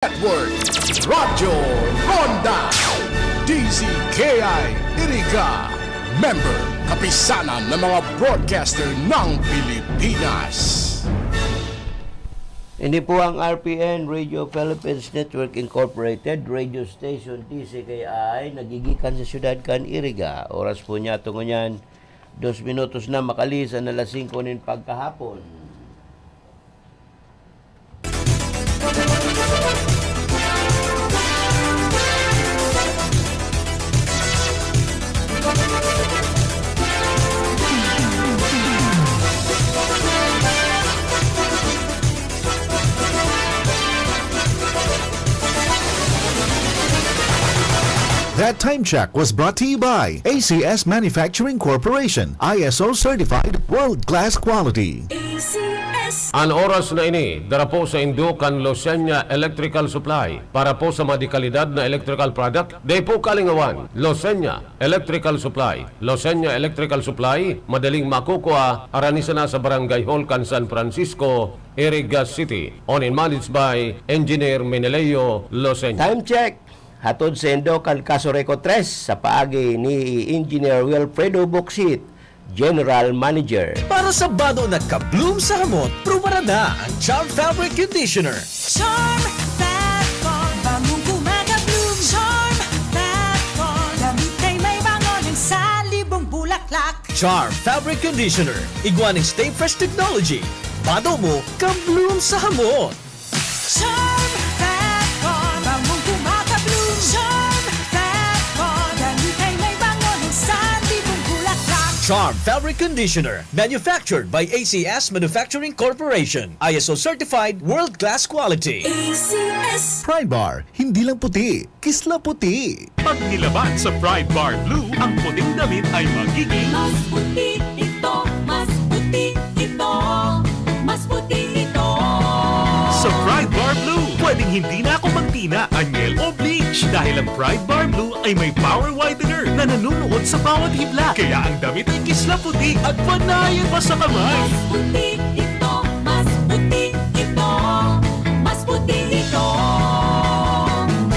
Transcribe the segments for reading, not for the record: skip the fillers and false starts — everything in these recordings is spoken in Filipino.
Network, Radyo Ronda, DZKI Iriga, member kapisanan ng mga broadcaster ng Pilipinas. Hindi po ang RPN, Radio Philippines Network Incorporated, radio station DZKI, nagigikan sa siyudad kan Iriga. Oras po niya tungo niyan, 2 minutos na makalis ang alas 5 nin pagkahapon. That time check was brought to you by ACS Manufacturing Corporation, ISO certified world-class quality. ACS. Ang oras na ini, dara po sa Indukan Losenya Electrical Supply para po sa madikalidad na electrical product. Day po kalingawan, Losenya Electrical Supply. Losenya Electrical Supply, madaling makukuha, aranisa na sa Barangay Hall, San Francisco, Iriga City. Owned and managed by Engineer Meneleo Losenya. Time check! Hatod sa Indukan Casoreco 3 sa paagi ni Engineer Wilfredo Boxit, General Manager. Para sa bado na ka-bloom sa hamot, prubara na ang Charm Fabric Conditioner. Charm Fabric, bangong kumaka-bloom. Charm Fabric, damit ay may bango ng salibong bulaklak. Charm Fabric Conditioner, igwaning Stay Fresh Technology. Bado mo, ka-bloom sa hamot. Charm Fabric, bangong kumaka-bloom. Charm Fabric, damit ay may bango ng salibong bulaklak. Charm Fabric Conditioner, manufactured by ACS Manufacturing Corporation. ISO certified world-class quality. ACS. Pride Bar, hindi lang puti, kisla puti. Pag nilaban sa Pride Bar Blue, ang puting damit ay magiging Mas puti ito, mas puti ito, mas puti ito. sa Pride Bar Blue. Pwedeng hindi na ako magtina, anyel o bleach dahil ang Pride Bar Blue ay may power whitener na nanunuot sa bawat hibla. Kaya ang damit ay kisla puti at panayan pa sa kamay. Mas puti ito, mas puti ito, mas puti ito.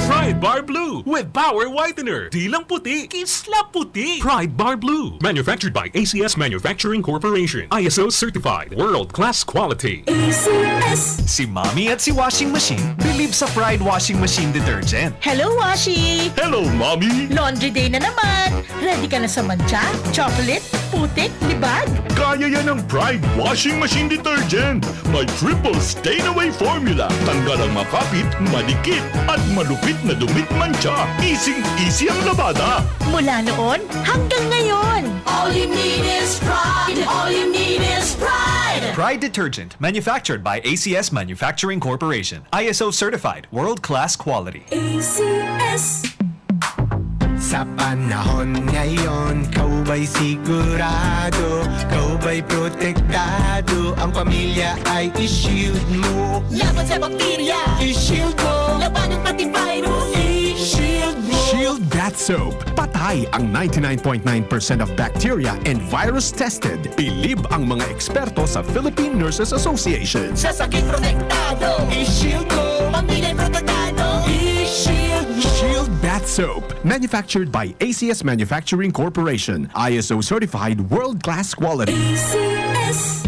Pride Bar Blue with power whitener. Di lang puti, kisla puti. Pride Bar Blue. Manufactured by ACS Manufacturing Corporation. ISO certified. World-class quality. ACS. Si Mommy at si Washing Machine believe sa Pride Washing Machine Detergent. Hello, Washi! Hello, Mommy! Laundry day na naman! Ready ka na sa mancha, chocolate, putik, libag? Kaya yan ang Pride Washing Machine Detergent. May triple stain-away formula. Tanggal ang makapit, madikit, at malupit na dumit mancha. Easy ang labada. Mula noon hanggang ngayon! All you need is pride. All you need is pride. Pride Detergent, manufactured by ACS Manufacturing Corporation. ISO certified, world-class quality. ACS. Sa panahon ngayon, kau ba'y sigurado? Kau ba'y protektado? Ang pamilya ay i-shield mo. Laban sa bakterya. I-shield mo. Laban ng pati virus. I-shield mo. Shield Bath Soap. Patay ang 99.9% of bacteria and virus tested. Bilib ang mga eksperto sa Philippine Nurses Association. Sa sakit protektado. I-shield mo. Pamilya protektado. I-shield mo. Shield Bath Soap. Manufactured by ACS Manufacturing Corporation. ISO certified world-class quality. ACS.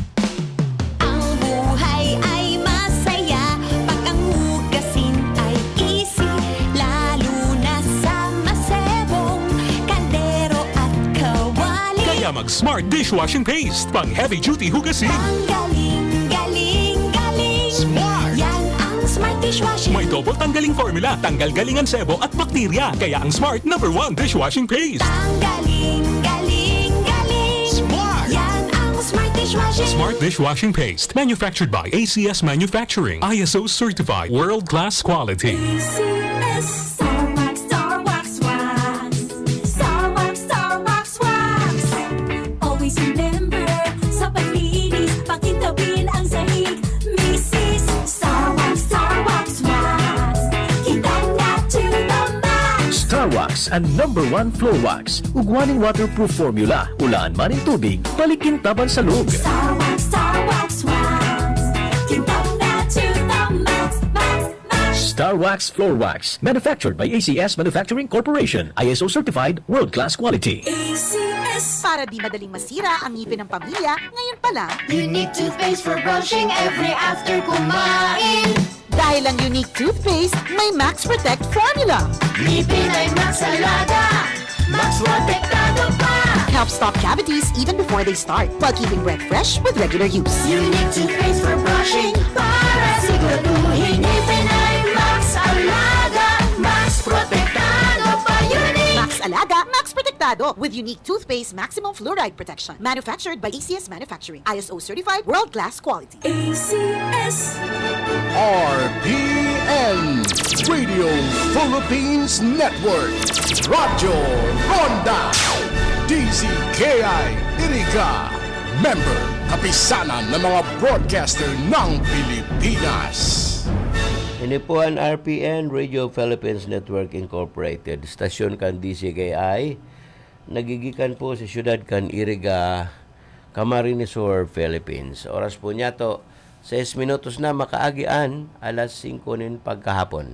Ang buhay ay masaya pag ang hugasin ay easy, lalo na sa masebong kaldero at kawali. Kaya mag-Smart Dishwashing Paste. Pang heavy-duty hugasin. Ang galing, galing, galing. Smart! Yan ang Smart Dishwashing. May double tanggaling formula. Tanggal galingan sebo at bakterya. Kaya ang Smart #1 Dishwashing Paste. Ang galing, galing, galing. Smart! Yan ang Smart Dishwashing. Smart Dishwashing Paste. Manufactured by ACS Manufacturing. ISO certified. World-class quality. ACS. Star Wax, Star Wax, Wax. Star Wax, Star Wax, Wax. Always remember, sa paglinis, pakitawin ang sahig. Mrs. Star Wax, Star Wax, Wax. Kita na to the max. Star Wax ang #1 floor wax. Ugwaning waterproof formula. Ulaan man ang tubig, balikin taban sa loob. Star Wax, Star Wax, Wax. Kita na to the max, max, max. Star Wax Floor Wax, manufactured by ACS Manufacturing Corporation, ISO certified, world-class quality. ACS. Para di madaling masira ang ngipin ng pamilya, ngayon pa lang, Unique toothpaste for brushing every after kumain. dahil ang unique toothpaste, may Max Protect formula. Ngipin ay Max Alaga, Max Protektado pa. Helps stop cavities even before they start, while keeping breath fresh with regular use. Unique toothpaste for brushing para siguraduhin ngipin ay Max Alaga, Max Protektado pa. Unique. Max Alaga, Max Protectado with unique toothpaste maximum fluoride protection. Manufactured by ACS Manufacturing. ISO certified world-class quality. ACS. RPN Radio Philippines Network Radyo Ronda DZKI Iriga Member Kapisanan ng mga broadcaster ng Pilipinas. Ini po ang RPN Radio Philippines Network Incorporated. Stasyon kan DCKI. Nagigikan po sa siyudad kan Iriga, Camarines Sur, Philippines. Oras po niya to 6 minutos na makaagian, alas 5 nin pagkahapon.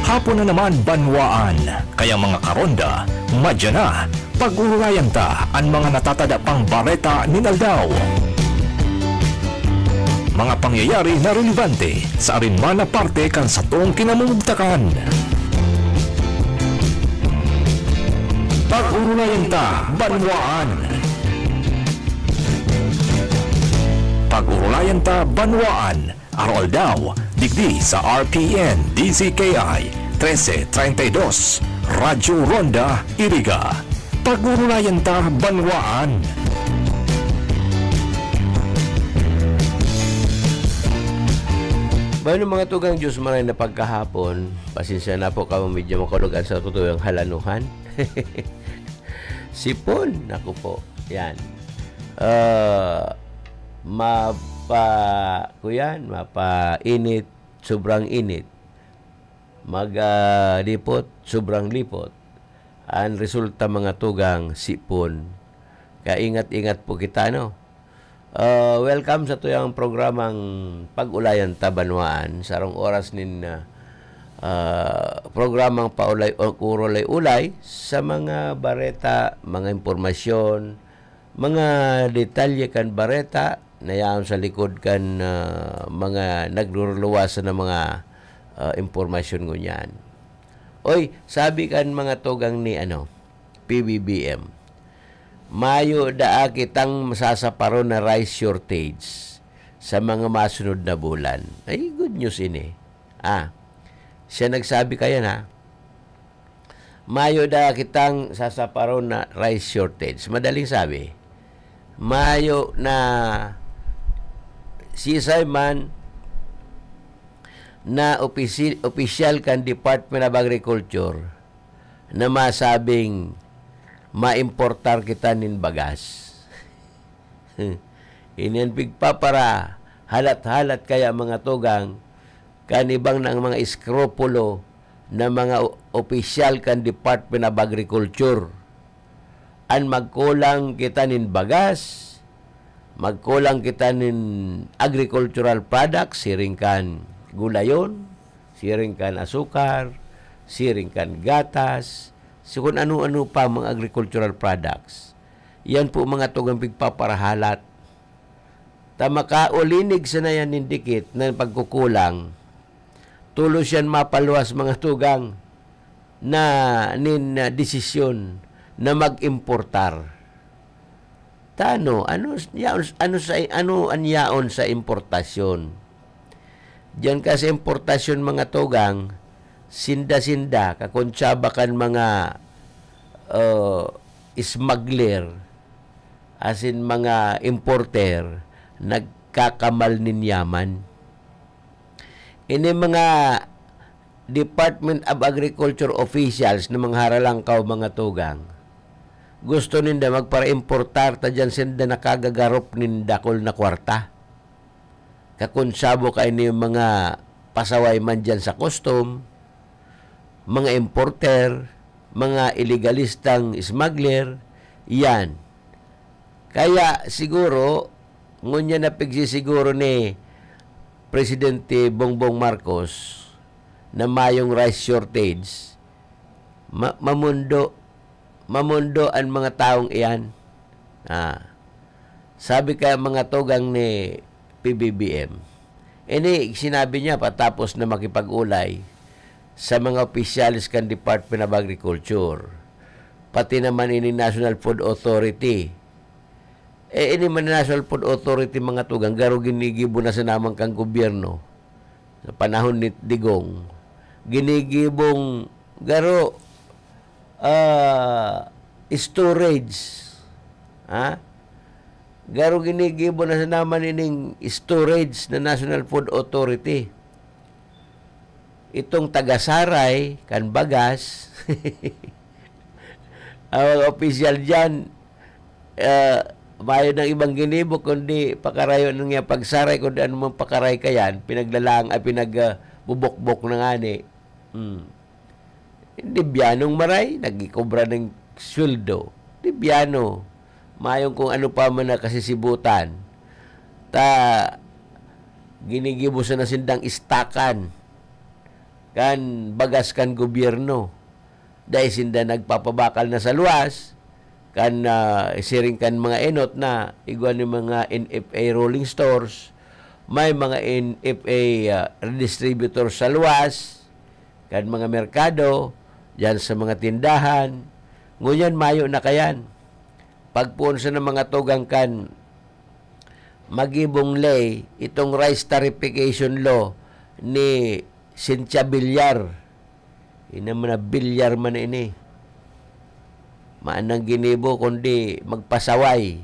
Hapon na naman banwaan, kaya mga karonda, madya na, pag-urayan ta ang mga natatadapang bareta ni Naldaw. Mga pangyayari na relevante sa arinman na parte kan sa tuong kinamumugtakan. Pag-urayan ta, banwaan. Pag-urayan ta, banwaan. Arol daw, digdi sa RPN DZKI 1332, Radyo Ronda, Iriga. Pag-urayan ta, banwaan. Bayo mga tugang Diyos maray na pagkahapon, pasensya na po kamo medyo makulugan sa tutuyang halanuhan. Sipon, naku po. Yan. Mapainit, sobrang init. Lipot, sobrang lipot. Ang resulta mga tugang, sipon. Kaya ingat-ingat po kita, no? Welcome sa tuyang programang Pag-ulayan Tabanwaan. Sarong oras nin programang paulay-ulay sa mga bareta, mga impormasyon, mga detalye kan bareta, nayaon sa likod kan mga nagluluwasan ng mga impormasyon ngunyan. Oy, sabi kan mga tugang ni PBBM, Mayo daa kitang masasaparon na rice shortage sa mga masunod na bulan. Ay, good news ini. Siya nagsabi kaya na, Mayo daa kitang sasaparon na rice shortage. Madaling sabi, Mayo na sisay man na opisyal kan Department of Agriculture na masabing maimportar kita nin bagas. Inenpigpa para halat-halat kaya mga tugang kanibang ng mga iskropulo na mga opisyal kan Department of Agriculture. An magkulang kita nin bagas, magkulang kita nin agricultural products, siring kan gulayon, siring kan asukar, siring kan gatas, so kung ano-ano pa mga agricultural products. Yan po mga tugang pigpaparahalat. Tamakaulinig sa na yan nindikit na pagkukulang. Tulos yan mapaluwas mga tugang na desisyon na mag-importar. Tano, ano anyaon sa importasyon? Diyan kasi importasyon mga tugang, sinda-sinda, kakuntsabakan mga smuggler, asin mga importer, nagkakamal ninyaman. Ini mga Department of Agriculture officials na mga haralangkaw mga tugang, gusto ninda magpara-importar ta dyan sinda nakagagarop ninda kol na kwarta. Kakunsabo kayo ni mga pasaway man dyan sa custom, mga importer, mga illegalistang smuggler, Yan. Kaya siguro, ngunya na pigsisiguro ni Presidente Bongbong Marcos na mayong rice shortage, mamundo ang mga taong iyan. Sabi kaya mga tugang ni PBBM, sinabi niya patapos na makipag-ulay sa mga opisyalis kan Department of Agriculture, pati naman ini National Food Authority. Ini man National Food Authority mga tugang, garo ginigibo na sa namang kang gobyerno sa panahon ni Digong. Ginigibong garo storage. Garo ginigibo na sa naman ining storage na National Food Authority. Itong taga-Saray, kan Bagas, ang opisyal dyan, mayo ng ibang ginibo, kundi pakarayo ng nga pagsaray, kundi ano mong pakaray kayan, pinaglalang, pinagbubok-bok na nga ni. Hindi biyanong maray, nagikobra ng sweldo. Hindi biyano. Mayong kung ano pa man na kasisibutan. Ginigibusan na sindang istakan. Kan bagas kan gobyerno. Dahil sinda nagpapabakal na sa luwas. Kan siring kan mga enot na iguan ng mga NFA rolling stores. May mga NFA redistributors sa luwas. Kan mga merkado. Diyan sa mga tindahan. Ngunyan mayo na kayan. Pagpuon sa ng mga tugang kan magibong lay itong rice tarification law ni Cynthia Villar. Naman na Villar man ini. Maanang ginibo kundi magpasaway.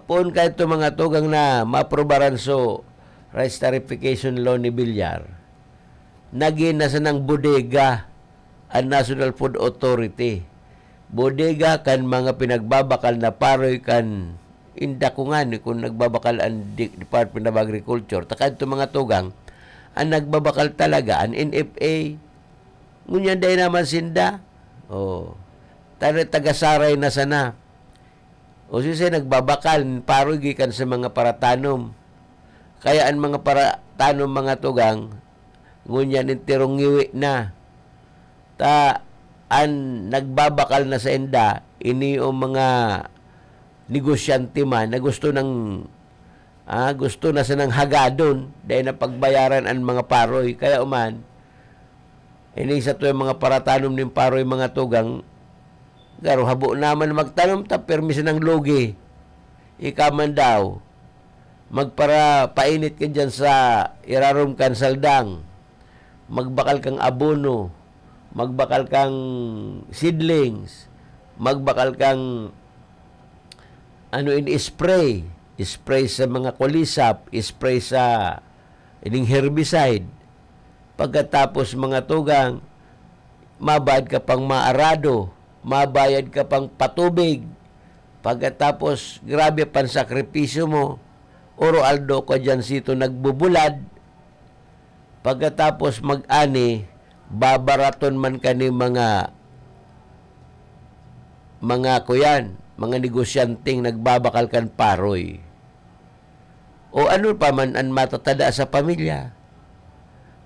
Puon ka ito mga tugang na maprobaran so rice tarification law ni Villar. Naging nasa ng bodega ang National Food Authority. Bodega kan mga pinagbabakal na paroy kan indakungan kung nagbabakal ang Department of Agriculture. Taka ito mga tugang, ang nagbabakal talaga, ang NFA, ngunyan dahil naman sinda, taga-saray na sana. O siya nagbabakal, paroy gikan sa mga paratanom. Kaya ang mga paratanom mga tugang, ngunyan intirong ngiwi na. Ang nagbabakal na sa enda, ini o mga negosyante man na gusto na sa nang hagadon dahil na pagbayaran ang mga paroy. Kaya ini sa to yung mga paratanom ng paroy mga tugang, garo habo naman magtanom ta permiso ng logi. Ikaman daw, magpara painit ka dyan sa irarom kan saldang, magbakal kang abono, magbakal kang seedlings, magbakal kang spray sa mga kulisap, spray sa ining herbicide. Pagkatapos mga tugang, mabayad ka pang maarado, mabayad ka pang patubig. Pagkatapos, grabe pan sakripisyo mo, oro aldo ka dyan sito nagbubulad. Pagkatapos mag-ani, babaraton man ka ni mga mga negosyanteng nagbabakal kan paroy. O ano pa man ang matatada sa pamilya.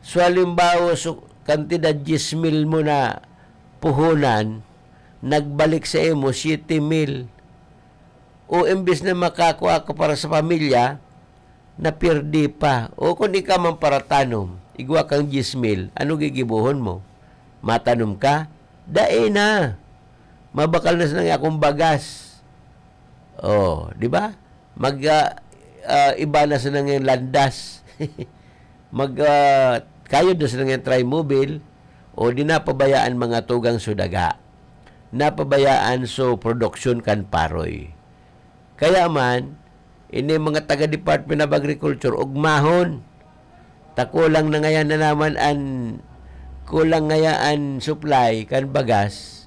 So halimbawa, kantidad 10,000 mo na puhunan, nagbalik sa imo 7,000. O imbes na makakuha ka para sa pamilya, napirdi pa. O kung di ka man para tanom, igwa kang 10,000, ano gigibuhon mo? Matanom ka? Dae na. Mabakal na sa akong bagas. Di ba? Iba na sa nangyang landas. Kayod na sa nangyang trimobile o di napabayaan mga tugang sudaga. Napabayaan so production kan paroy. Kaya man, ini mga taga-Department of Agriculture, ugmahon. Kulang na ngayon na naman kulang ngayon supply kan bagas.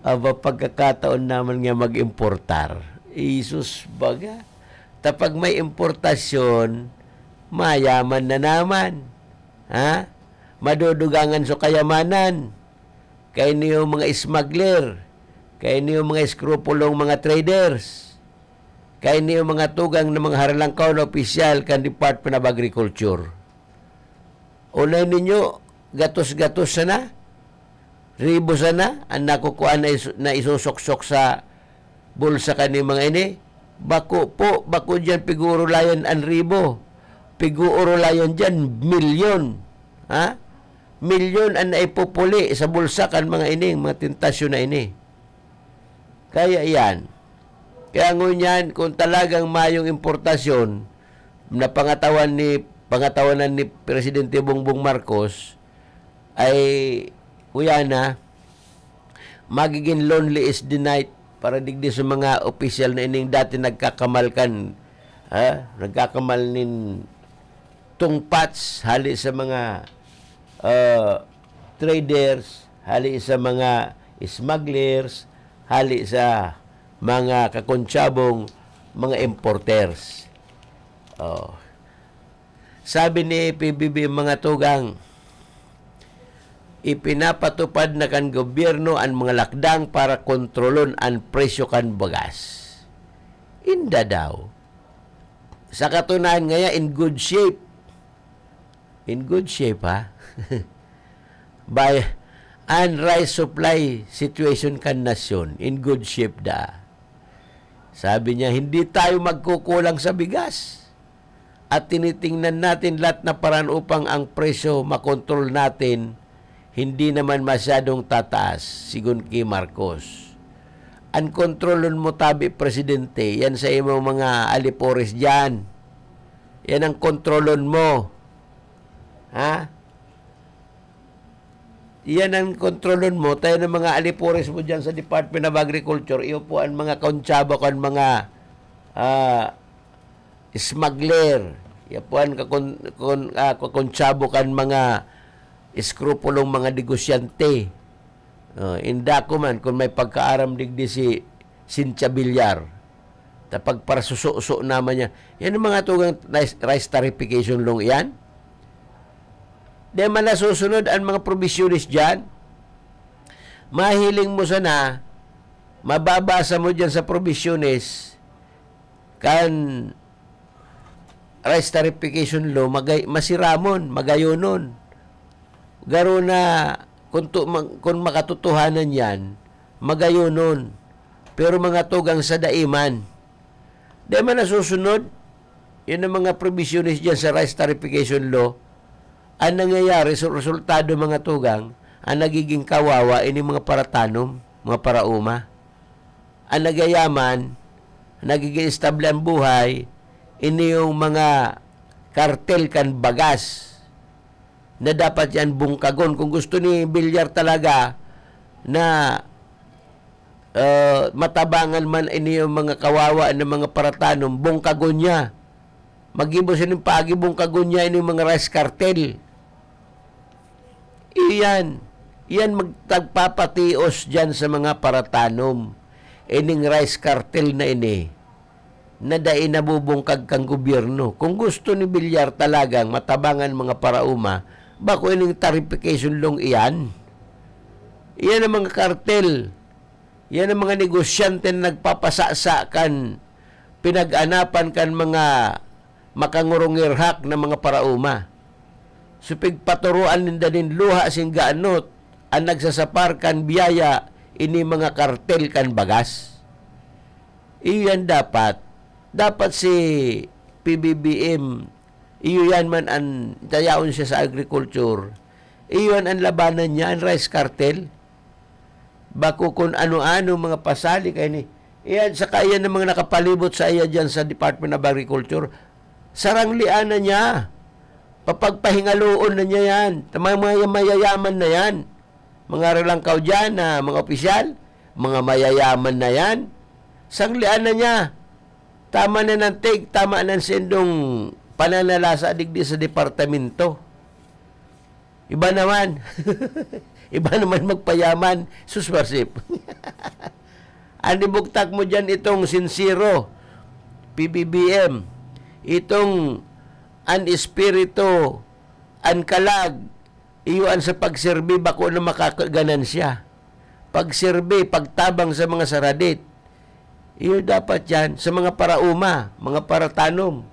Pagkakataon naman nga mag-importar. Isus baga. Tapag may importasyon, mayaman na naman. Madudugangan so kayamanan. Kaya niyo mga smuggler. Kaya niyo mga eskrupulong mga traders. Kaya niyo mga tugang ng mga haralangkaw na opisyal kan Department of Agriculture. Unay ninyo, gatos-gatos sana, ribo sana, ang nakukuha na isusoksok sa bulsa kani mga ini. Bako dyan piguro layan ang ribo. Piguro layan dyan, milyon. Ha? Milyon ang naipupuli sa bulsa kan mga ini, mga tentasyon na ini. Kaya yan. Kaya ngunyan, kung talagang mayong importasyon na pangatawanan ni Presidente Bongbong Marcos, ay kuya na, magiging lonely is the night para digdi sa mga opisyal na ining dati nagkakamalkan, nagkakamal nin tungpats, hali sa mga traders, hali sa mga smugglers, hali sa mga kakonsyabong mga importers. Sabi ni PBB mga tugang, ipinapatupad na kan gobyerno ang mga lakdang para kontrolon ang presyo kan bagas. Inda daw. Sa katunayan ngaya, in good shape. In good shape, ha? By an rice supply situation kan nasyon. In good shape da. Sabi niya, hindi tayo magkukulang sa bigas. At tinitingnan natin lahat na paraan upang ang presyo makontrol natin, hindi naman masyadong tataas, sigun kay Marcos. Ang kontrolon mo tabi, Presidente, yan sa imong mga alipores dyan. Yan ang kontrolon mo. Ha? Yan ang kontrolon mo. Tayo ng mga alipores mo dyan sa Department of Agriculture. Iyo po ang mga konsyabo kan mga smuggler. Iyo po ang konsyabo kan mga iskrupulong mga negosyante. Inda ko man kung may pagkaaram digdi si Cynthia Villar. Tapag para suso naman niya. Yan ang mga tugang rice tarification long yan. Di man nasusunod ang mga provisionis dyan. Mahiling mo sana, mababasa mo dyan sa provisionis, kan rice tarification law, masiramon, magayonon. Garo na, kung makatotohanan yan, magayonon. Pero mga tugang sa daiman, di man nasusunod, yun ang mga provisionis dyan sa rice tarification law. Ang nangyayari sa resultado mga tugang, ang nagiging kawawa ini mga paratanom, mga parauma. Ang nagayaman, nagiging estable ang buhay, ini yung mga kartel kan bagas na dapat yan bungkagon. Kung gusto ni Villar talaga na matabangan man ini yung mga kawawa na mga paratanom, bungkagon niya. Mag-ibo siya ng pagi bungkagon niya ini yung mga rice cartel. Iyan magtagpapatios dyan sa mga paratanom. Ining rice cartel na ini, na dai nabubungkag kang gobyerno. Kung gusto ni Villar talagang matabangan mga parauma, bako ining tarification long iyan. Iyan ang mga kartel. Iyan ang mga negosyante na nagpapasasa kan, pinag-anapan kan mga makangurungirhak na mga parauma. Supig paturuan ninda din luha sing gaanot ang nagsasapar kan biyaya ini mga kartel kan bagas. Iyan dapat si PBBM, iyan man ang tayaon siya sa agriculture, iyan ang labanan niya, ang rice cartel. Bako kung ano-ano mga pasali kay ni. Iyan sa kaya ng mga nakapalibot sa iya dyan sa Department of Agriculture, saranglian na niya. Papagpahingaloon na niya yan. Mga mayayaman na yan. Mga relangkaw dyan na mga opisyal, mga mayayaman na yan. Sanglian na niya. Tama na ng tama na sendong pananalasa digdi sa departamento. Iba naman. Iba naman magpayaman. Suswarsip. Anibugtak mo dyan itong sincero, PBBM, itong an espiritu, an kalag, iyon sa pagserbi bako na makakaganan siya. pagsurvey, pagtabang sa mga saradit. Iyon dapat yan sa mga parauma, mga paratanom.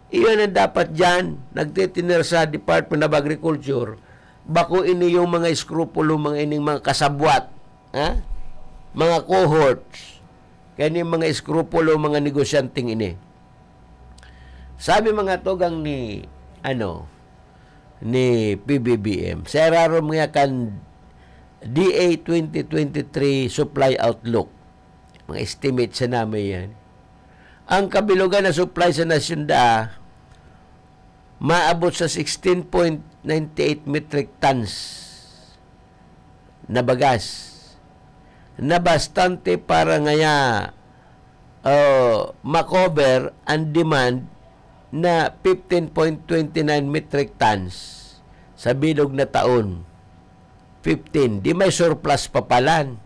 Iyon ang dapat dyan, nagtitinir sa Department of Agriculture. Bako ini yung mga iskrupulo, mga ining mga kasabwat, ha? Mga cohorts, kani mga iskrupulo, mga negosyanteng ini. Sabi mga tugang ni PBBM, sa eraro mga kan DA 2023 supply outlook, mga estimate sa namin yan. Ang kabilugan na supply sa nasyon maabot sa 16.98 metric tons na bagas, na bastante para ngaya makover ang demand na 15.29 metric tons sa bilog na taon. 15. Di may surplus pa palan.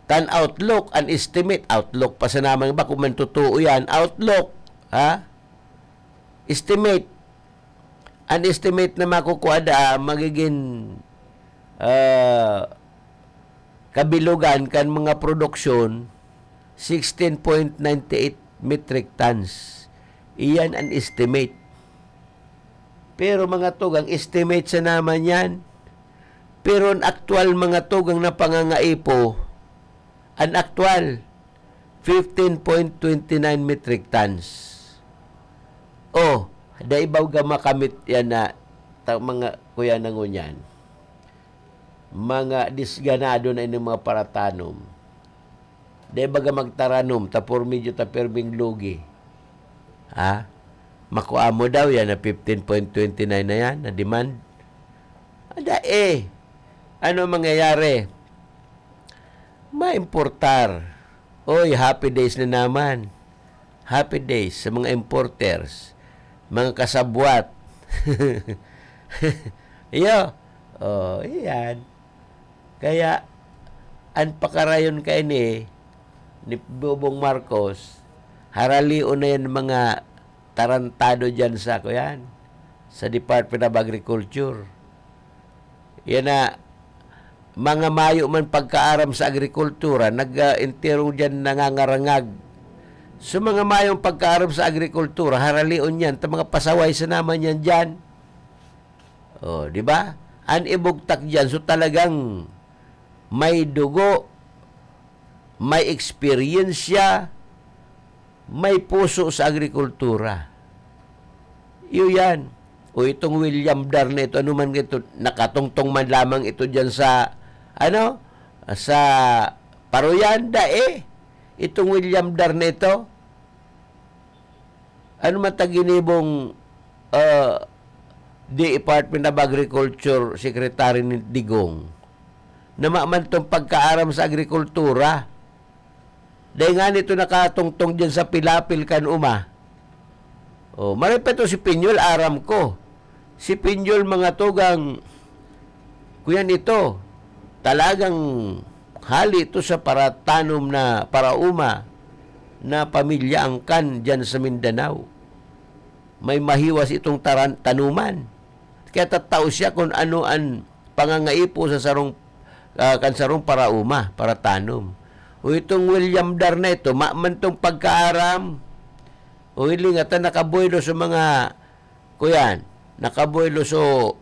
Tan outlook, an estimate. Outlook pa sa naman ba kung man totoo yan. Outlook. Ha? Estimate. An estimate na makukuha magiging kabilugan kan mga produksyon 16.98 metric tons. Iyan ang estimate. Pero mga tugang, estimate sa naman yan. Pero ang actual mga tugang na pangangaipo, ang actual 15.29 metric tons. Daibaw ga makamit yan na mga kuya nangunyan. Mga disganado na inyong mga paratanom. Daibaw ga magtaranom, tapor medyo taperbing lugi. Ha? Makuha mo daw yan na 15.29 na yan, na demand. Ano mangyayari? Maimportar. Happy days na naman. Happy days sa mga importers. Mga kasabwat. Yan. Kaya, ang pakarayon kayo ni Bobong Marcos, haralion na yan mga tarantado dyan sa Department of Agriculture. Yan na, mga mayo man pagkaaram sa agrikultura, nag-interong dyan nangangarangag. So mga mayong pagkaaram sa agrikultura, haralion yan, mga pasaway sa naman yan dyan. Di ba? An ibugtak dyan, so talagang may dugo, may eksperyensya, may puso sa agrikultura. Yan. Itong William Dar na ito, ano man ito, nakatungtong man lamang ito dyan sa, sa Paruyanda Itong William Dar na ito, ano man taginibong Department of Agriculture Secretary ni Digong, na maaman itong pagkaaram sa agrikultura. Dahil nga nito nakatungtong dyan sa Pilapil kan maripeto si Pinyol, aram ko. Si Pinyol mga tugang, kuyan ito, talagang hali ito sa paratanom na parauma na pamilya angkan dyan sa Mindanao. May mahiwas itong tanuman. Kaya tatao siya kung ano ang pangangaipo sa sarong parauma, paratanom. Itong William Dar na ito, maamantong pagkaaram, ilingatan nakabuelo sa mga, nakabuelo sa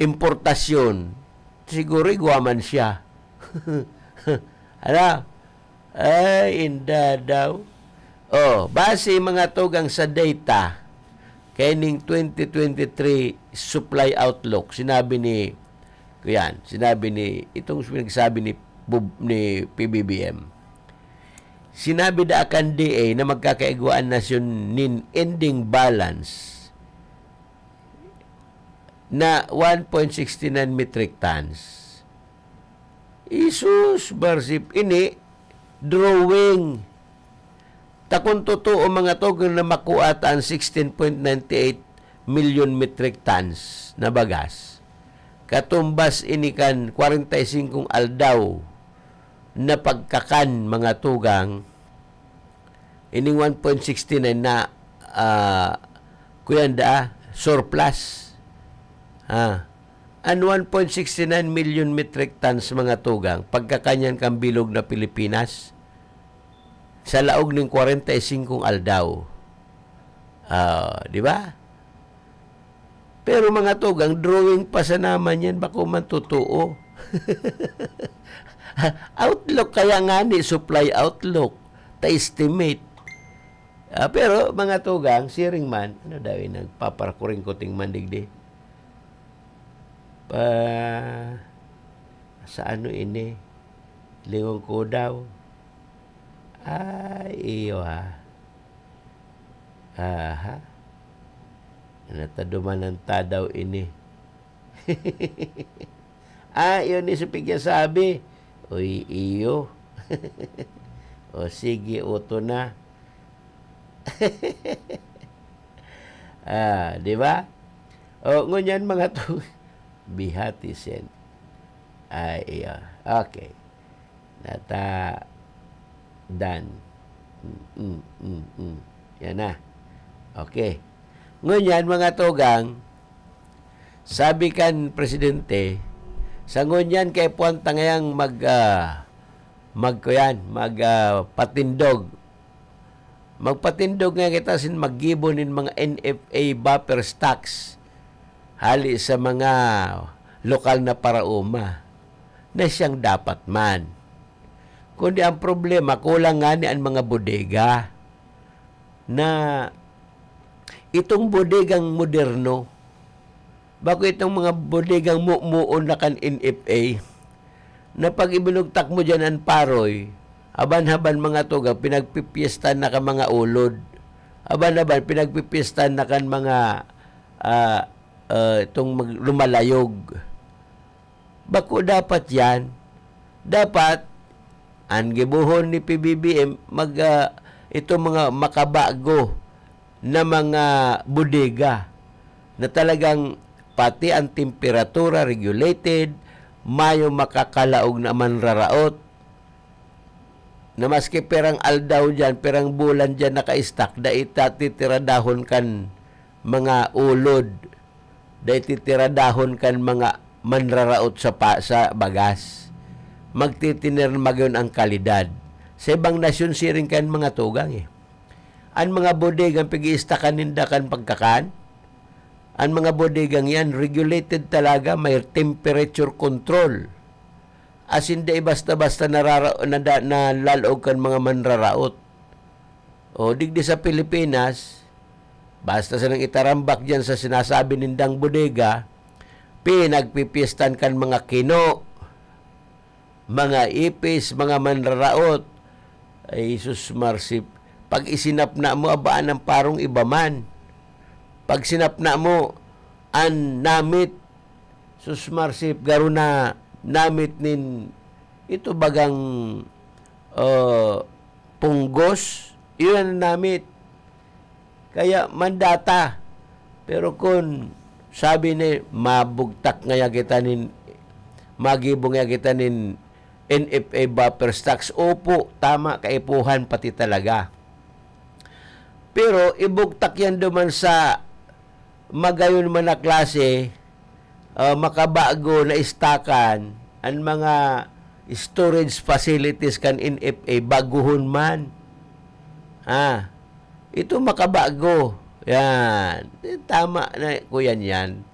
importasyon, siguro iguaman siya. Inda daw. Base mga tugang sa data, kaining 2023 supply outlook, sinabi ni PBBM. Sinabi da akan DA na magkakaigwaan nasyon nin ending balance na 1.69 metric tons. Isus barsip ini drawing. Takon totoo mga tugang na makuha ang 16.98 million metric tons na bagas. Katumbas ini kan 45 aldaw na pagkakan mga tugang, ining 1.69 na surplus. Ang 1.69 million metric tons mga tugang, pagkakanyan kang bilog na Pilipinas, sa laog ng 45 aldaw. Di ba? Pero mga tugang, drawing pa sa naman yan, bako man totoo. Outlook kaya nga ni, supply outlook, ta-estimate. Pero mga tugang, siring man, ano daw yung nagpaparakuring-kuting mandigdi? Sa ano ini? Lingon ko daw. Ay, iyo ha. Aha. Nataduman ng tadaw ini. Yun ni Supigya sabi. Uy, iyo. O sige, uto na. Di ba? O, ngunyan mga to. Bihati sen. Iyo. Okay. Dan. Yan na. Okay. Ngunyan mga tugang, sabi kan Presidente, sa ngunyan kay puwanta ngayang patindog. Magpatindog nga kita sin maggibonin mga NFA buffer stocks hali sa mga lokal na parauma na siyang dapat man. Kundi ang problema, kulang nga ni ang mga bodega na itong bodegang moderno, bako itong mga bodegang muon na kan NFA, na pag ibinugtak mo dyan ang paroy, aban-haban mga tuga, pinagpipiestan na ka mga ulod. Aban-haban, pinagpipiestan na kan mga itong lumalayog. Bako dapat yan. Dapat, ang gibuhon ni PBBM, itong mga makabago na mga bodega na talagang pati ang temperatura regulated, mayo makakalaog na manraraot, na maski perang aldaw dyan, perang bulan dyan naka-stack, da itatiradahon kan mga ulod, da ititiradahon kan mga manraraot sa bagas. Magtitinir magyon ang kalidad. Sa ibang nasyon siring kan mga tugang Ang mga bodegang pag-iistakan nindakan pagkakan, ang mga bodegang yan, regulated talaga, may temperature control. As hindi basta-basta nalalaog kan mga manraraot. O, digdi sa Pilipinas, basta sa nang itarambak dyan sa sinasabi nindang bodega, pinagpipiestan kan mga kino, mga ipis, mga manraraot. Ay, sus marsip. Pag isinap na mo, abaan ng parong iba man. Pag sinap na mo, an namit, sus marsip, garo na namit nin, ito bagang punggos, yun ang namit. Kaya mandata. Pero kung sabi ni, mabugtak ngaya kita nin, magibong ngaya kita nin, NFA buffer stocks, opo, tama, kaipuhan pati talaga. Pero ibugtak yan duman sa magayon man na klase, makabago na istakan, ang mga storage facilities kan NFA, baguhon man. Ito makabago. Yan. Tama na ko yan.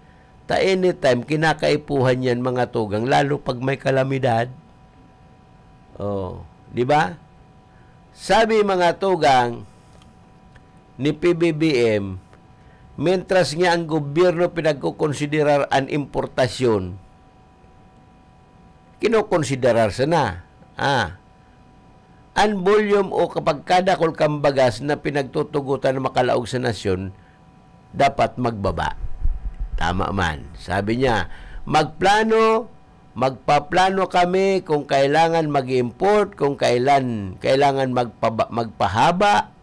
Ta anytime, kinakaipuhan yan mga tugang, lalo pag may kalamidad. Di ba? Sabi mga tugang ni PBBM, mentras nga ang gobyerno pinagkukonsiderar ang importasyon, kinokonsiderar sana. Ang volume o kapag kada kulkang bagas na pinagtutugutan na makalaog sa nasyon, dapat magbaba. Tama man. Sabi niya, magpaplano kami kung kailangan mag-import, kung kailangan magpahaba,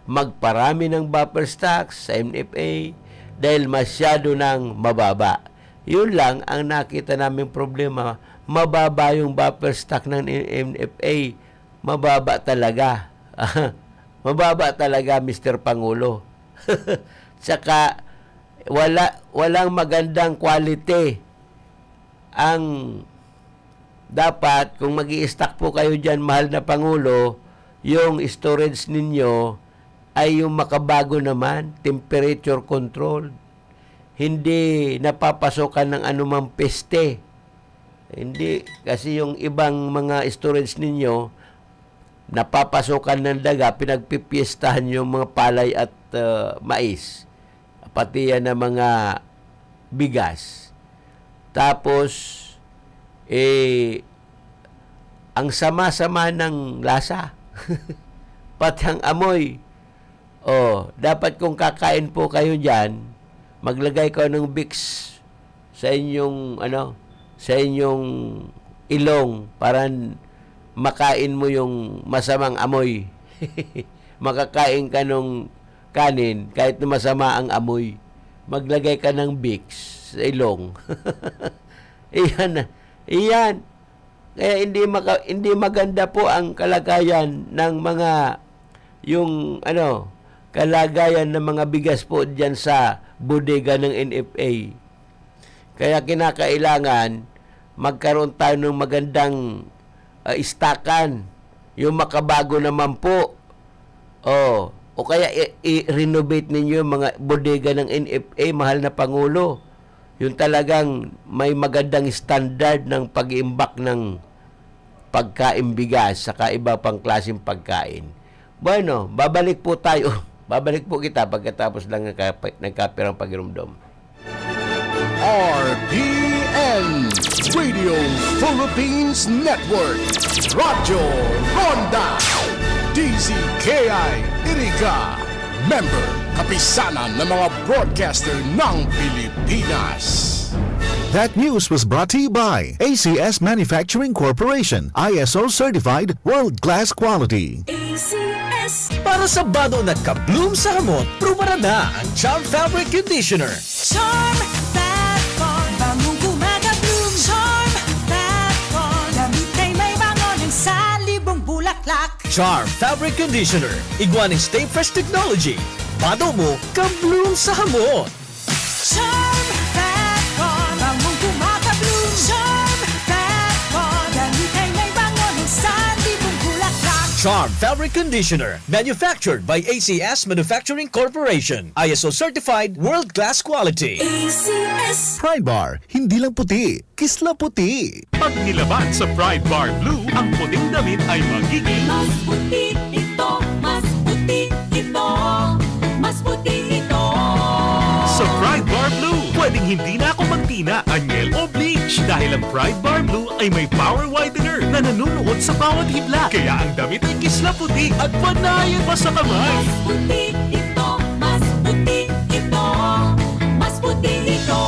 magparami ng buffer stocks sa MFA dahil masyado nang mababa. Yun lang ang nakita namin problema. Mababa yung buffer stock ng MFA. Mababa talaga. Mababa talaga, Mr. Pangulo. Tsaka walang magandang quality ang dapat, kung mag-i-stock po kayo dyan, mahal na Pangulo, yung storage ninyo ay yung makabago naman, temperature controlled. Hindi napapasokan ng anumang peste. Hindi, kasi yung ibang mga storage ninyo, napapasokan ng daga, pinagpipiestahan yung mga palay at mais. Pati yan ng mga bigas. Tapos, ang sama-sama ng lasa. Pati ang amoy. Dapat kung kakain po kayo dyan, maglagay kayo ng Vicks sa inyong, sa inyong ilong para makain mo yung masamang amoy. Makakain ka ng kanin kahit na masama ang amoy. Maglagay ka ng Vicks sa ilong. Iyan. Kaya hindi maganda po ang kalagayan ng mga kalagayan ng mga bigas po diyan sa bodega ng NFA. Kaya kinakailangan magkaroon tayo ng magandang istakan. Yung makabago naman po. O kaya i-renovate ninyo yung mga bodega ng NFA, mahal na Pangulo. Yung talagang may magandang standard ng pag-iimbak ng pagkain bigas sa iba pang klaseng pagkain. Bueno, babalik po tayo. Babalik po kita pagkatapos lang ng kapirang pagirumdom. RPN Radio Philippines Network Radyo Ronda DZKI Iriga Member Kapisanan ng mga broadcaster ng Pilipinas. That news was brought to you by ACS Manufacturing Corporation, ISO Certified World-Class Quality. ACS. Para sa bado na kabloom sa hamot, pruba na ang Charm Fabric Conditioner. Charm That Con. Bangong gumagabloom. Charm That Con. Damit ay may bango ng salibong bulaklak. Charm Fabric Conditioner. Iguaning Stay Fresh Technology. Bado mo, kabloom sa hamot. Charm That Con. Bangong gumagabloom. Charm That Con. Damit ay may bango ng salibong bulaklak. Charm Fabric Conditioner. Manufactured by ACS Manufacturing Corporation. ISO Certified World-Class Quality. ACS. Pride Bar, hindi lang puti, kisla puti. Pag nilaban sa Pride Bar Blue, ang puting damit ay magiging Mas puti ito. Mas puti ito. Mas puti ito. sa Pride Bar Blue. Pwedeng hindi na ako magtina, anyel o bleach dahil ang Pride Bar Blue ay may power whitener na nanunuot sa bawat hibla. Kaya ang damit ay kisla puti at panayan pa sa kamay. Mas puti ito. Mas puti ito. Mas puti ito.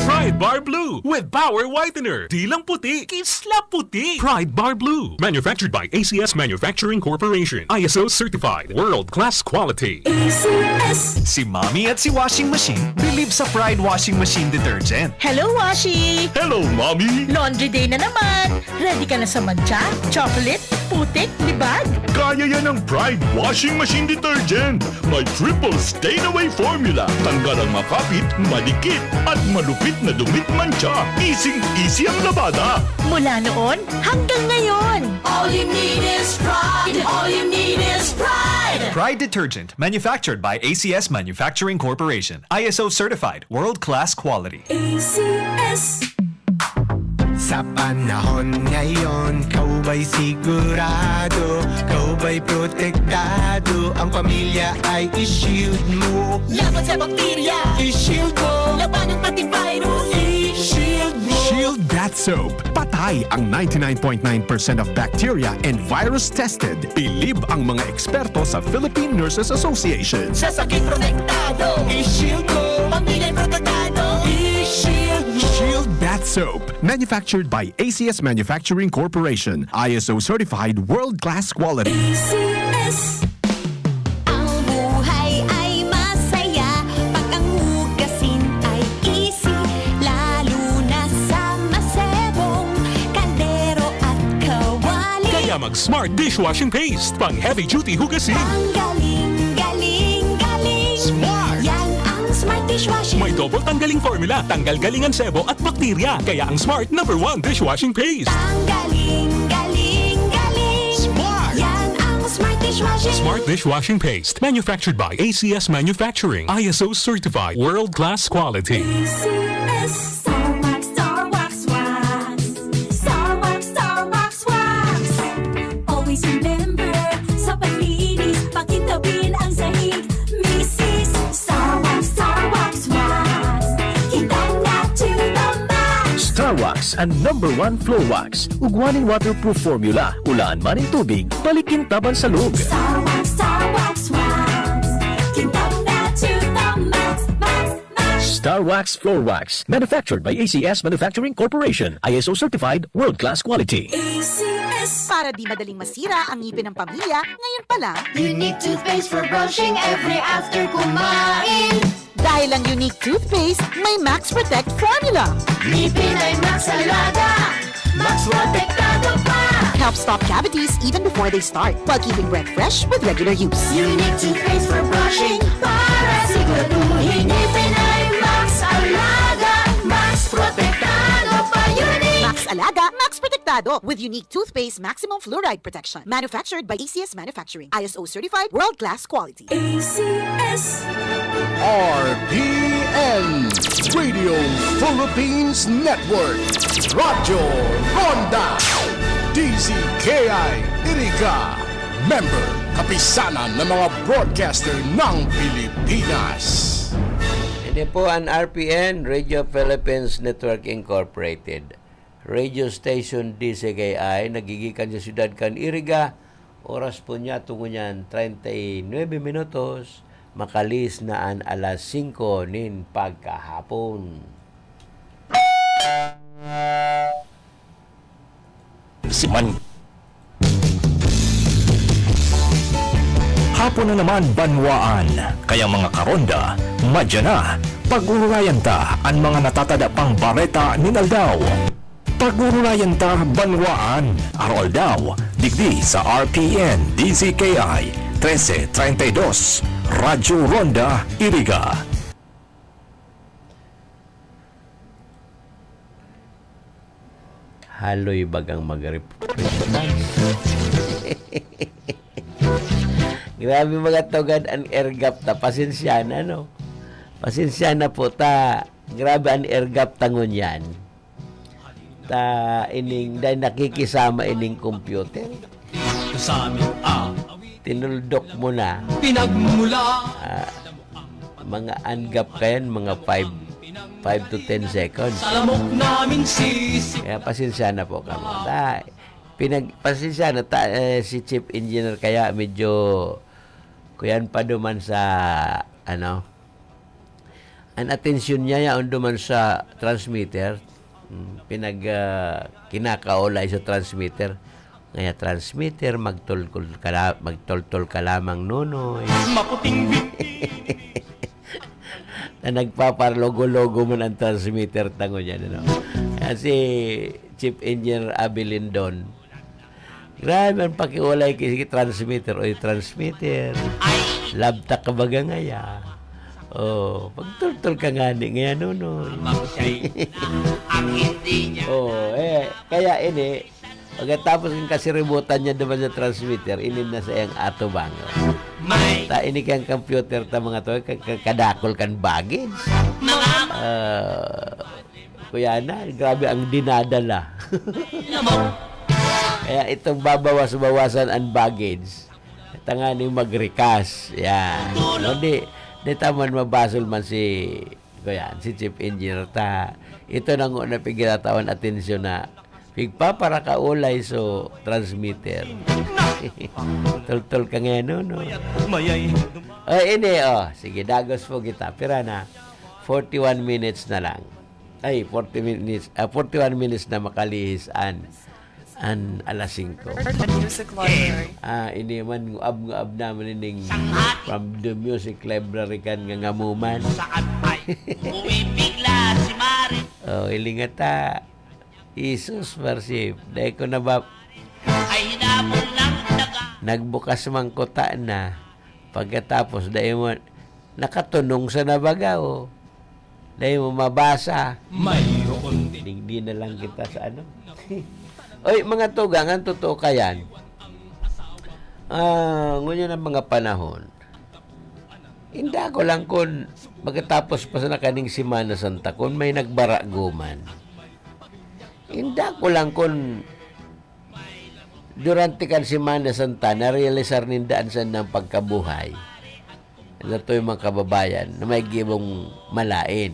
Pride Bar Blue with power whitener. Di lang puti, kisla puti. Pride Bar Blue. Manufactured by ACS Manufacturing Corporation. ISO certified. World-class quality. ACS. Si Mommy at si Washing Machine believe sa Pride Washing Machine Detergent. Hello, Washi! Hello, Mommy! Laundry day na naman! Ready ka na sa mancha, chocolate, putik, libag? Kaya yan ang Pride Washing Machine Detergent. May triple stain-away formula. Tanggal ang makapit, madikit, at malupit na dumit mancha. Easy-easy ang labada. Mula noon hanggang ngayon! All you need is pride. All you need is pride. Pride Detergent. Manufactured by ACS Manufacturing Corporation. ISO certified. World-class quality. ACS. Sa panahon ngayon, kau ba'y sigurado? Kau ba'y protektado? Ang pamilya ay i-shield mo. Laban sa bakterya. I-shield mo. Laban ng pati virus. I-shield mo. Shield That Soap. Patay ang 99.9% of bacteria and virus tested. Bilib ang mga eksperto sa Philippine Nurses Association. Sa sakit protektado. I-shield mo. Pamilya'y protektado. I-shield mo. Shield That Soap. Manufactured by ACS Manufacturing Corporation. ISO Certified World-Class Quality. ACS. Ang buhay ay masaya pag ang hugasin ay easy, lalo na sa masebong kaldero at kawali. Kaya mag-Smart Dishwashing Paste. Pang heavy-duty hugasin. Ang galing, galing, galing. Smart. Yan ang Smart dishwashing. May double tanggaling formula, tanggal galingan sebo at bakterya. Kaya ang Smart #1 dishwashing paste. Ang galing, galing, galing. Smart! Yan ang Smart dishwashing. Smart dishwashing paste. Manufactured by ACS Manufacturing. ISO certified. World-class quality. ACS. Star Wax, Star Wax Wax. Star Wax, Star Wax Wax. Always remember, sa paglinis, pakintabin ang sahig. Mrs. Star Wax, Star Wax Wax. Kitang na to the max. Star Wax ang #1 floor wax. Ugwaning waterproof formula. Ulaan man ang tubig, balikin taban sa loob. Star Wax, Star Wax Wax. Kitang na to the max, max, max. Star Wax Floor Wax. Manufactured by ACS Manufacturing Corporation. ISO certified. World-class quality. ACS. Para di madaling masira ang ngipin ng pamilya, ngayon pa lang, Unique toothpaste for brushing every after kumain. dahil ang unique toothpaste, may Max Protect formula. Ngipin ay Max Alaga, Max Protektado pa. Helps stop cavities even before they start, while keeping breath fresh with regular use. Unique toothpaste for brushing para siguraduhin ngipin ay Max Alaga, Max Protektado pa. Unique! Max Alaga, Max Protectado with unique toothpaste maximum fluoride protection. Manufactured by ACS Manufacturing. ISO certified world-class quality. ACS. RPN Radio Philippines Network. Radyo Ronda. DZKI Iriga. Member, kapisanan ng mga broadcaster ng Pilipinas. Hindi po ang RPN, Radio Philippines Network Incorporated. Radio Station DCKI, nagigikan sa Siyudad Can Iriga. Oras po niya tungo niyan, 39 minutos. Makalis na ang alas 5 nin pagkahapon. Siman. Hapon na naman banwaan. Kaya mga karonda, madya na. Pag-ururayan ta ang mga natatada pang bareta ni Aldaw. Pag-ururayan ta banwaan. Arol daw, digdi sa RPN DZKI 1332. Radyo Ronda, Iriga. Haloy bagang mag-report. Grabe mga tugad ang airgap ta. Pasensya na, no? Pasensya na po ta. Grabe ang airgap tangon yan. Ta ining, dahil nakikisama ining computer. Sa amin Tinuldok mo na. pinagmula. Mga angap kayan, mga 5 to 10 seconds. Salamok namin sisi. Kaya pasensya na po kami. Pasensya na si Chief Engineer kaya medyo kuyan pa duman sa ang atensyon niya yan duman sa transmitter. Kinakaulay sa transmitter. Kaya transmitter, magtultol ka lamang nunoy. Maputing Na nagpaparlogo-logo man ang transmitter tango niya. Kaya si Chief Engineer Abilindon, grabe ang pakiulay kasi transmitter. Oy, transmitter. Labta ka baga ngaya. Oh, pagtultol ka nga ngaya nunoy. ang hindi niya. Kaya ini, pagkatapos ng kasiributan niya naman sa transmitter, inin na sa iyang atubang. May Ta ini kang computer ta mga to, kadakol kan baggage. Kuya na, grabe ang dinadala. Kaya itong babawas-bawasan ang baggage. Tanganing mag-recast. Yan. No, di taman mabasol man si Chief Engineer ta. Ito nang una pigiratawan atensyon na para kaulay so transmitter. Tol-tol ka ngayon, no? Sige, dagos po kita. Pero na, 41 minutes na lang. 41 minutes na makalihis an alas 5. Music library. Ini man ngab naman ining from the music library kan nga ngamuman. bumibigla si Mari. Ilingata. Isus marsip. Dahil ko na ba Ay hinabol ng daga. nagbukas mang kota na. Pagkatapos dahil mo nakatunong sa nabaga Dahil mo mabasa. Hindi na lang kita sa ano. Oy, mga tugang, ang totoo kayan. Ngunyan ang mga panahon. Hindi ako lang kung pagkatapos pa sa nakaning Semana Santa, kung may nagbaraguman. Hindi ako lang kung durante kan Semana Santa, na-realisar nindaan sa ng pagkabuhay. Ito yung mga kababayan na may gibong malain.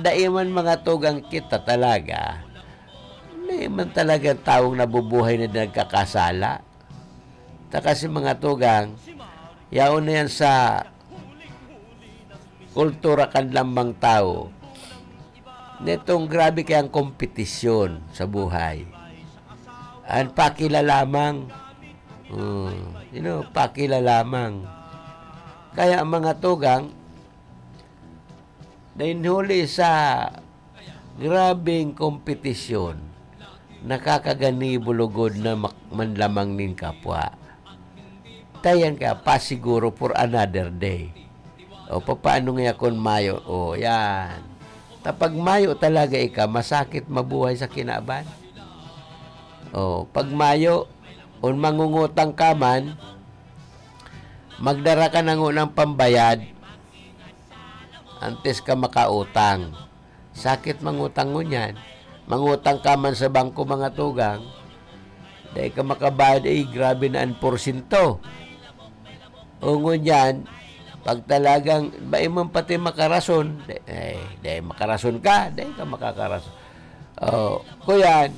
Daiman mga tugang kita talaga, daiman talaga taong nabubuhay na nagkakasala. Kasi mga tugang, yaon na yan sa kultura kan lambang tao. Netong grabe kayang kompetisyon sa buhay. Ang pakila lamang. Pakila lamang. Kaya mga tugang, dahil huli sa grabing kompetisyon, nakakaganibo lugod na manlamang nin kapwa. Tayan ka, pasiguro for another day. O, paano nga kung Mayo? O, yan. Tapag Mayo talaga masakit mabuhay sa kinaban. O, pag Mayo, kung mangungutang ka man, magdara ka ng unang pambayad, antes ka makautang. Sakit mangutang mo yan. Mangutang ka man sa bangko mga tugang, dahil ka makabayad, grabe na ang porsinto. O ngunyan, pag talagang, man pati makarason, dahil makarason ka, dahil ka makakarason. Kuyan,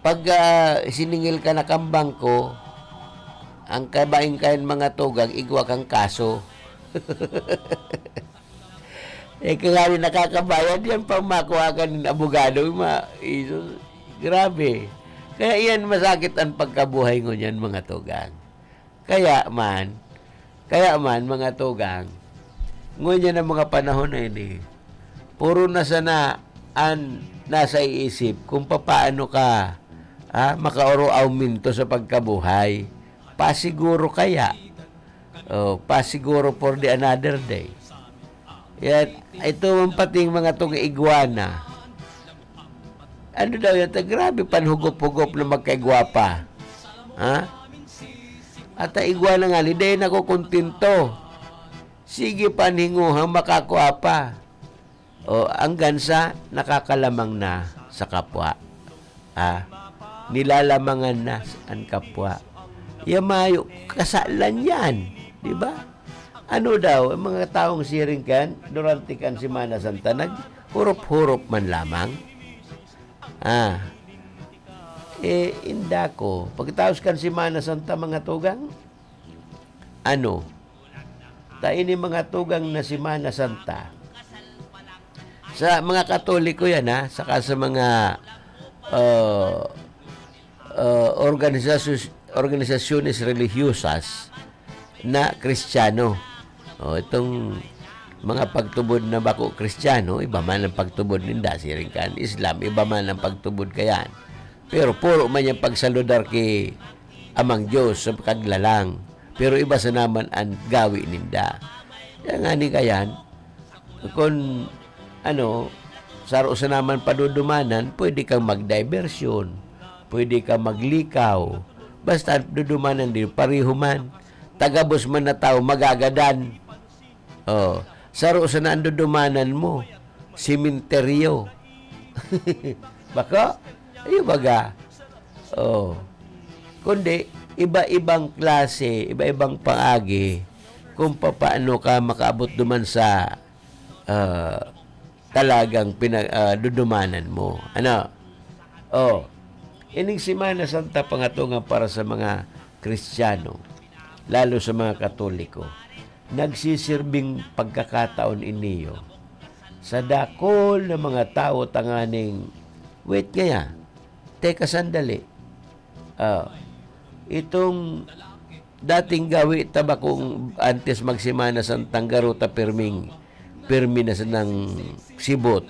pag siningil ka na kang bangko, ang kabaing kain mga tugang, igwa kang kaso. Kaya nakakabayad yan pang makuha ka ng abogado. Grabe. Kaya iyan masakit ang pagkabuhay ngunyan mga tugang. Kaya man mga tugang, ngunyan ang mga panahon na ini, puro na sana nasa iisip kung paano ka makauro-aumento sa pagkabuhay. Pasiguro kaya. Pasiguro for the another day. Yan, ito ang pating mga itong iguana. Ano daw yan? Grabe panhugop-hugop na magkaigwapa. At ang iguana nga, liday na ko kontinto. Sige panhinguhang makakuha pa. Ang gansa, nakakalamang na sa kapwa. Nilalamangan na ang kapwa. Mayo, kasalan yan. Diba? Ano daw, ang mga taong siring kan, durante kan Semana Santa, nag-hurop-hurop man lamang. Inda ko. Pagkatapos kan Semana Santa, mga tugang, ini mga tugang na Semana Santa. Sa mga Katoliko yan, saka sa mga organisasyones religiosas na Kristiyano. Itong mga pagtubod na bako Kristiyano, iba man ang pagtubod ninda, siring kan Islam, iba man ang pagtubod kayan. Pero puro man yung pagsaludar kay Amang Diyos sa kaglalang. Pero iba sa naman ang gawi ninda. Kaya nga ni kayan, kung saro sa naman padudumanan, pwede kang magdiversyon, pwede kang maglikaw, basta dudumanan din, parihuman. Tagabos man na tao, magagadan. Saro sa naan dudumanan mo, simenteryo. Baka? Ayun baga. Kundi, iba-ibang klase, iba-ibang paagi, kung paano ka makaabot duman sa talagang dudumanan mo. Ining Semana Santa pangatungan para sa mga Kristiyano, lalo sa mga Katoliko, nagsisirbing pagkakataon iniyo sa dakol na mga tao tanganing, wait kaya, teka sandali, itong dating gawi tabakong antes magsimana sa Tanggaruta pirmi na sa ng sibot.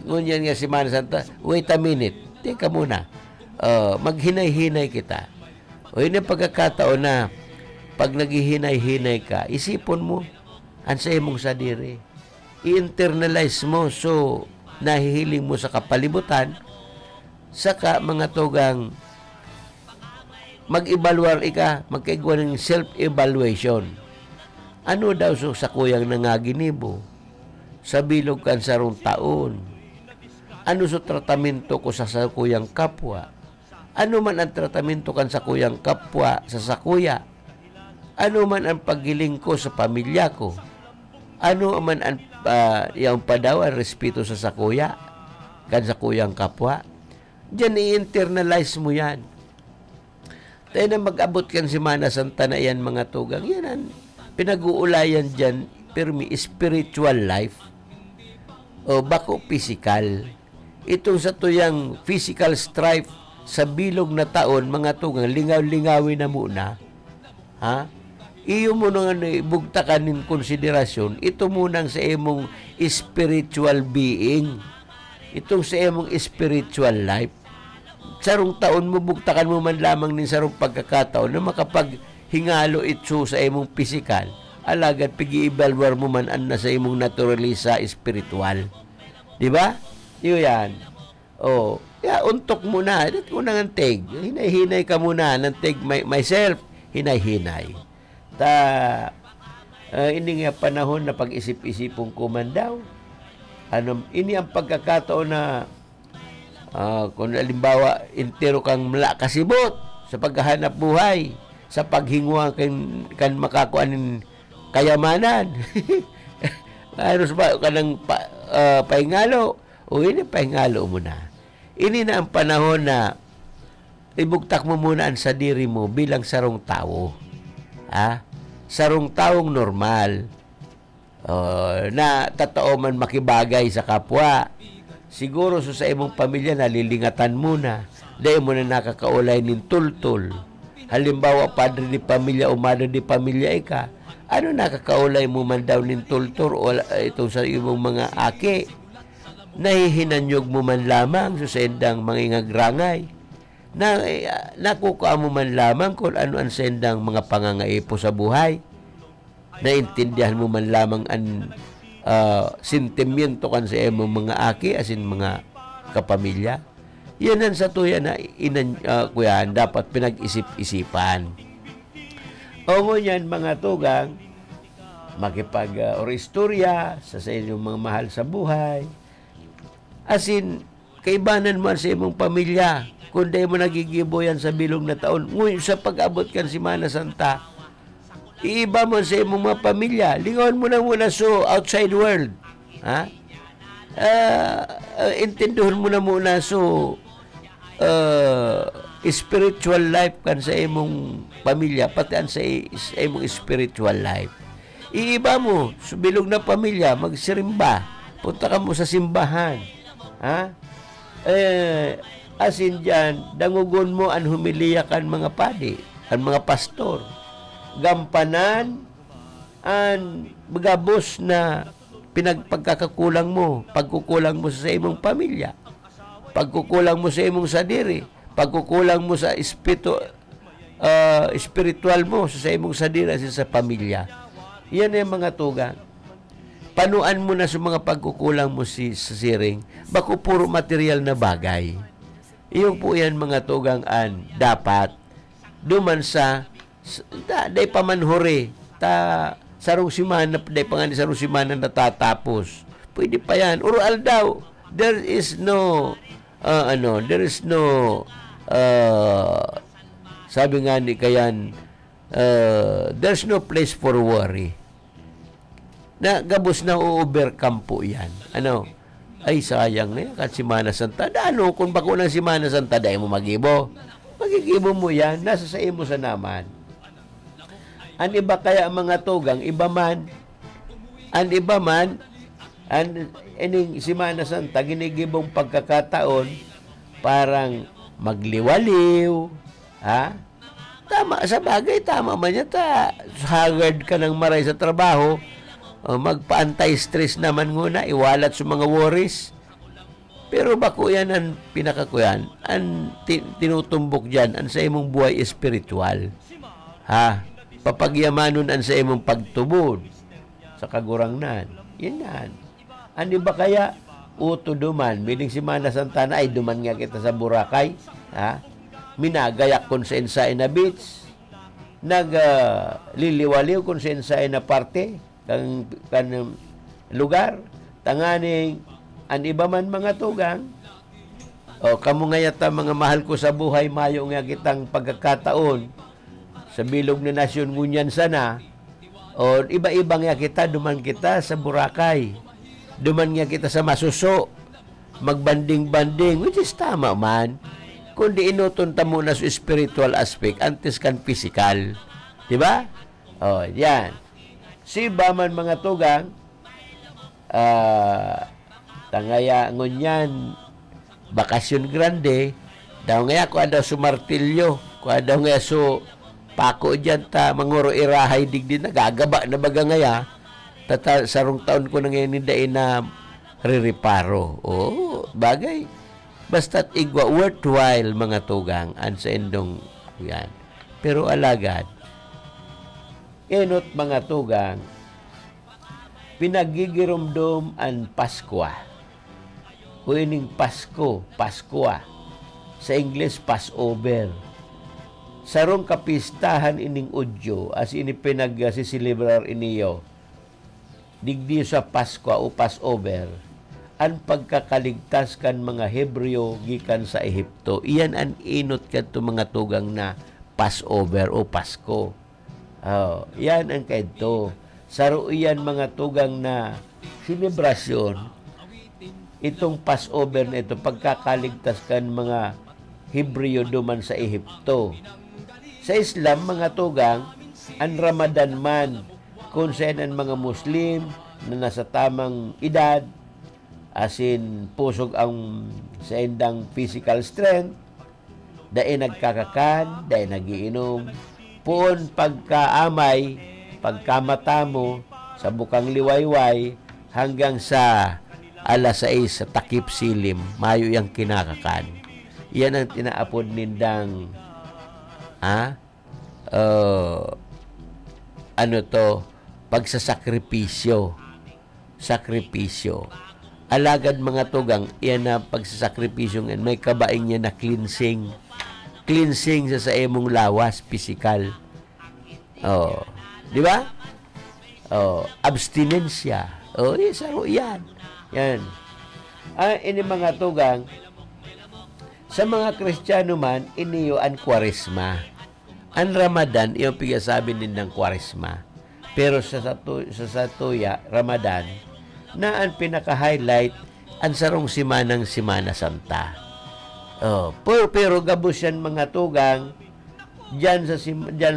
Ngunyan nga Semana Santa, wait a minute, teka muna, maghinay-hinay kita. O yun ang pagkakataon na pag naghihinay-hinay ka, isipon mo, ang sa imong sadiri. I-internalize mo, so, nahihiling mo sa kapalibutan, saka mga tugang, mag-evaluar ka, magkaigwa ng self-evaluation. Ano daw sa kuyang nangaginibo? Sa bilog kan sarong taon? Ano sa tratamento ko sa sakuyang kapwa? Ano man ang tratamento kan sa kuyang kapwa sa sakuya? Ano man ang paggiling ko sa pamilya ko? Ano man ang yung padawan, respeto sa sakuya? Kan sa kuyang kapwa? Diyan i-internalize mo yan. Tayo na mag-abot kan Semana Santa na yan mga tugang. Yan ang pinag-uulayan dyan, permi spiritual life o bako physical. Itong sa tuyang physical strife sa bilog na taon, mga tugang, lingaw-lingawin na muna. Ha? Iyo mo nang ibugtakan ng konsiderasyon, ito munang sa imong spiritual being. Itong sa imong spiritual life. Sarong taon mo, bugtakan mo man lamang ng sarong pagkakataon na makapaghingalo ito sa imong physical. Alagad, pag-i-evaluar mo man ang nasa imong naturalisa spiritual. Di ba? Iyo yan. O, untok mo na. Ito mo nang antig. Hinay-hinay ka muna. Nantig myself. Hinay-hinay. Ini nga panahon na pag-isip-isipong kumandaw. Ini ang pagkakataon na kung halimbawa entero kang kasibot sa paghahanap buhay, sa paghingwa kan makakuan kayamanan. Ano ba kanang pahingalo? O ini pahingalo mo na. Ini na ang panahon na ibugtak mo muna ang sadiri mo bilang sarong tao. Sarong taong normal. Na totoo man makibagay sa kapwa. Siguro sa imong pamilya nalilingatan muna. Dahil mo na nakakaulay ng tultul. Halimbawa, padre di pamilya o madre di pamilya ka. Ano nakakaulay mo man daw ng tultur o itong sa imong mga aki? Nahihinanyog mo man lamang sa sendang mga ingagrangay. Nakukuha mo man lamang kung ano ang sendang mga pangangaipo sa buhay. Naintindihan mo man lamang ang sentimiento kan sa imong mga aki asin mga kapamilya. Yan ang sa tuya na kuyan, dapat pinag-isip-isipan. O ngunyan mga tugang, makipag or istorya sa inyong mga mahal sa buhay. Asin, kaibanan mo sa imong pamilya. Kung di mo nagigibo yan sa bilog na taon, ngunyan sa pag-abot kan Semana Santa, iiba mo sa imong mga pamilya. Lingawan mo na muna so outside world. Intindihan mo na muna so spiritual life kan sa imong pamilya, pati an sa imong spiritual life. Iiba mo, sa bilog na pamilya, magsirimba. Punta ka mo sa simbahan. Asin dyan, dangugon mo ang humiliya kan mga padi, ang mga pastor. Gampanan ang bagabos na pagkukulang mo sa imong pamilya, pagkukulang mo sa imong sadiri, pagkukulang mo sa spiritual mo sa imong sadiri sa pamilya. Yan ang mga tugang. Panuan mo na sa mga pagkukulang mo sa siring, bako puro material na bagay. Iyon po yan mga tugang dapat duman sa day pamanhuri sarong simana day pangani sarong simana natatapos. Pwede pa yan. Ural daw. There is no sabi nga ni kayan there's no place for worry. Na gabos na overcome po yan. Ay sayang na yan kat Semana Santa. Kung bako ng Semana Santa dahil mo magibo. Magigibo mo yan. Nasa sa imo sa naman. Ang iba kaya mga tugang, iba man. Ang iba man, ining Semana Santa, ginigibong pagkakataon, parang magliwaliw. Tama, sa bagay, tama man yan. Haggard ka ng maray sa trabaho, magpa-anti-stress naman muna, iwalat sa mga worries. Pero bako yan ang pinakakuyan, ang tinutumbok dyan, ang sa imong buhay espiritual. papagyamanon an sa imong pagtubod sa kagurangnan. Yan. Ano ba kaya uto duman, biling si Mana Santana ay duman nga kita sa Boracay, ha? Minagayak kon sa insay na beach, liliwaliw kon sa insay na parte, kan lugar, tanganing, an iba man mga tugang, o kamo nga yata mga mahal ko sa buhay, mayo nga kitang pagkakataon, sa bilog na nasyon ngunyan sana, o iba-iba nga kita, duman kita sa Boracay, duman nga kita sa Masuso, magbanding-banding, which is tama man, kundi inutunta muna sa spiritual aspect, antes kan physical. Diba? O, yan. Si man mga tugang, tangaya ngunyan, bakasyon grande, daw nga ko adaw sumartilyo, ko adaw nga so pako dyan ta, manguro irahay digdi na, gagaba na baga ngaya, sarong taon ko na ngayon na ririparo. Oh, bagay. Basta't igwa worthwhile mga tugang an sa endong yan. Pero alagad, enot mga tugang, pinagigirumdum an Paskwa. O ining Pasko, Paskwa. Sa English, Passover. Sarong kapistahan ining udyo, as ini pinag-sisilibrar iniyo, digdi sa Paskwa o Passover, ang pagkakaligtas kan mga Hebreo gikan sa Ehipto. Iyan ang inot kadto mga tugang na Passover o Pasko. Yan ang kadto. Saro iyan mga tugang na selebrasyon. Itong Passover na ito, pagkakaligtas kan mga Hebreo duman sa Ehipto. Sa Islam, mga tugang, ang Ramadan man, kung saan ang mga Muslim na nasa tamang edad, asin pusog ang sa endang physical strength, dahil nagkakakan, dahil nagiinom, puon pagkaamay, pagkamata mo, sa bukang liwayway, hanggang sa alas 6 sa takip silim, mayo yung kinakakan. Yan ang tinaapod nindang pagsasakripisyo. Sakripisyo. Alagad mga tugang, iyan na pagsasakripisyo, may kabaing niya na cleansing. Cleansing sa imong lawas, physical. Di ba? Abstinensya. Saro yan. Yan. Ini mga tugang, sa mga Kristiyano man, iniyo ang Kwaresma. Ang Ramadan, iyong pigasabi nindang Kwaresma. Pero sa Satuya, Ramadan, na ang pinaka-highlight, ang sarong simanang Simana Santa. Pero gabos yan mga tugang, dyan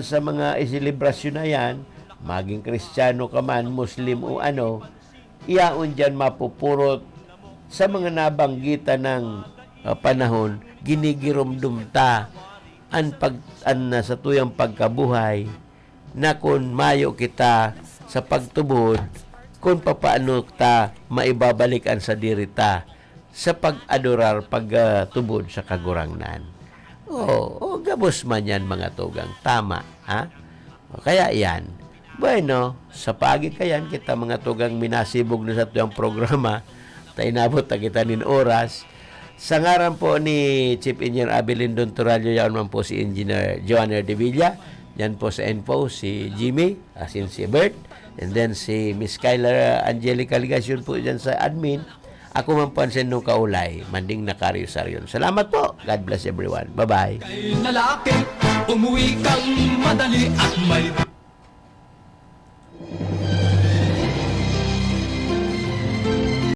sa mga iselebrasyon na yan, maging Kristiyano ka man, Muslim o ano, iyaon dyan mapupurot sa mga nabanggitan ng panahon, ginigirumdum ta sa tuyang pagkabuhay na kung mayo kita sa pagtubod, kung papaano ta maibabalikan sa dirita sa pag-adorar, pagtubod sa kagurangnan. Gabos man yan mga tugang. Tama, ha? Kaya yan. Bueno, sa pagi kayan, kita mga tugang minasibog na sa tuyang programa, tayo nabot na kita nin oras. Sa ngaran po ni Chief Engineer Abilin Don Turalio, yan man po si Engineer Joanner De Villa, yan po sa Info, si Jimmy, asin si Bert, and then si Miss Kyla Angelica Ligasyon po dyan sa admin. Ako man po ang Sendong Kaulay, Manding Nakaryo-Saryon. Salamat po. God bless everyone. Bye-bye. Kay lalaki, umuwi kang madali at may